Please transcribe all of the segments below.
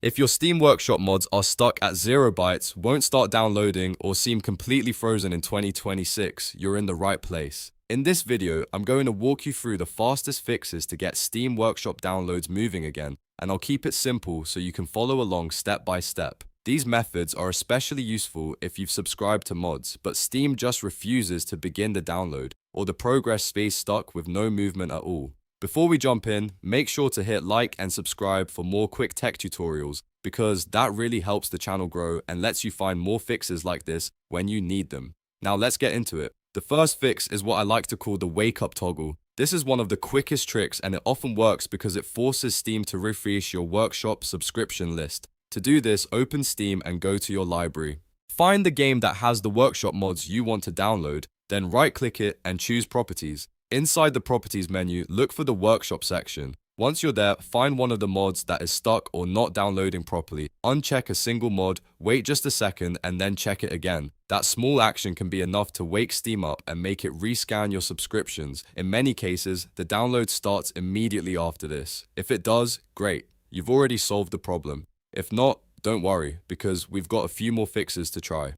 If your Steam Workshop mods are stuck at 0 bytes, won't start downloading, or seem completely frozen in 2026, you're in the right place. In this video, I'm going to walk you through the fastest fixes to get Steam Workshop downloads moving again, and I'll keep it simple so you can follow along step by step. These methods are especially useful if you've subscribed to mods, but Steam just refuses to begin the download, or the progress stays stuck with no movement at all. Before we jump in, make sure to hit like and subscribe for more quick tech tutorials, because that really helps the channel grow and lets you find more fixes like this when you need them. Now let's get into it. The first fix is what I like to call the wake up toggle. This is one of the quickest tricks, and it often works because it forces Steam to refresh your workshop subscription list. To do this, open Steam and go to your library. Find the game that has the workshop mods you want to download, then right-click it and choose Properties. Inside the Properties menu, look for the Workshop section. Once you're there, find one of the mods that is stuck or not downloading properly. Uncheck a single mod, wait just a second, and then check it again. That small action can be enough to wake Steam up and make it rescan your subscriptions. In many cases, the download starts immediately after this. If it does, great. You've already solved the problem. If not, don't worry, because we've got a few more fixes to try.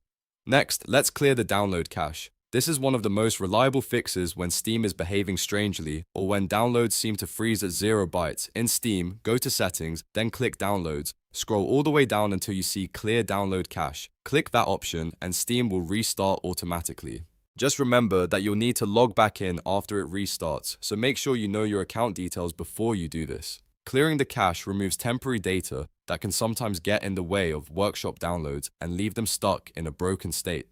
Next, let's clear the download cache. This is one of the most reliable fixes when Steam is behaving strangely, or when downloads seem to freeze at 0 bytes. In Steam, go to Settings, then click Downloads. Scroll all the way down until you see Clear Download Cache. Click that option and Steam will restart automatically. Just remember that you'll need to log back in after it restarts, so make sure you know your account details before you do this. Clearing the cache removes temporary data that can sometimes get in the way of workshop downloads and leave them stuck in a broken state.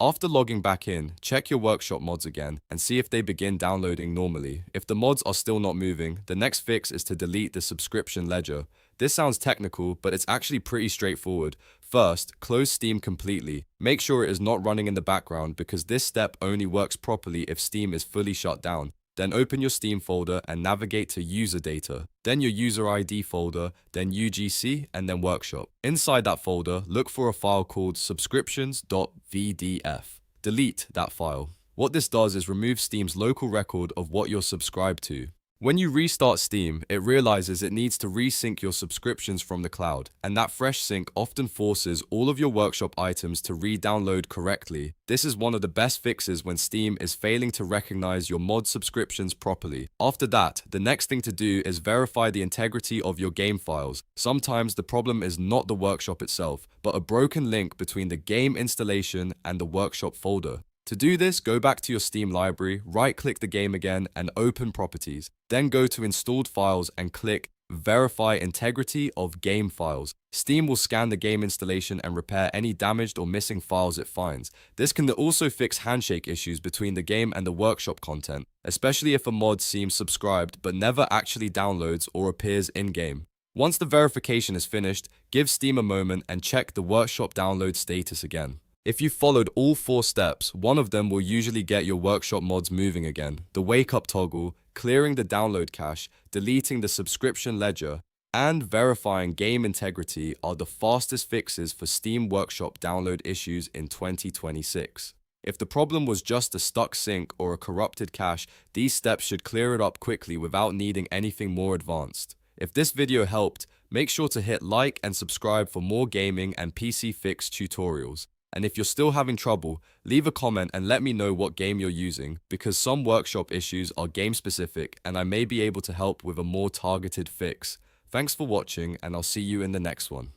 After logging back in, check your workshop mods again and see if they begin downloading normally. If the mods are still not moving, the next fix is to delete the subscription ledger. This sounds technical, but it's actually pretty straightforward. First, close Steam completely. Make sure it is not running in the background, because this step only works properly if Steam is fully shut down. Then open your Steam folder and navigate to User Data, then your User ID folder, then UGC, and then Workshop. Inside that folder, look for a file called Subscriptions.Vdf. Delete that file. What this does is remove Steam's local record of what you're subscribed to. When you restart Steam, it realizes it needs to resync your subscriptions from the cloud, and that fresh sync often forces all of your workshop items to re-download correctly. This is one of the best fixes when Steam is failing to recognize your mod subscriptions properly. After that, the next thing to do is verify the integrity of your game files. Sometimes the problem is not the workshop itself, but a broken link between the game installation and the workshop folder. To do this, go back to your Steam library, right-click the game again, and open Properties. Then go to Installed Files and click Verify Integrity of Game Files. Steam will scan the game installation and repair any damaged or missing files it finds. This can also fix handshake issues between the game and the workshop content, especially if a mod seems subscribed but never actually downloads or appears in-game. Once the verification is finished, give Steam a moment and check the workshop download status again. If you followed all 4 steps, one of them will usually get your workshop mods moving again. The wake up toggle, clearing the download cache, deleting the subscription ledger, and verifying game integrity are the fastest fixes for Steam Workshop download issues in 2026. If the problem was just a stuck sync or a corrupted cache, these steps should clear it up quickly without needing anything more advanced. If this video helped, make sure to hit like and subscribe for more gaming and PC fix tutorials. And if you're still having trouble, leave a comment and let me know what game you're using, because some workshop issues are game specific and I may be able to help with a more targeted fix. Thanks for watching, and I'll see you in the next one.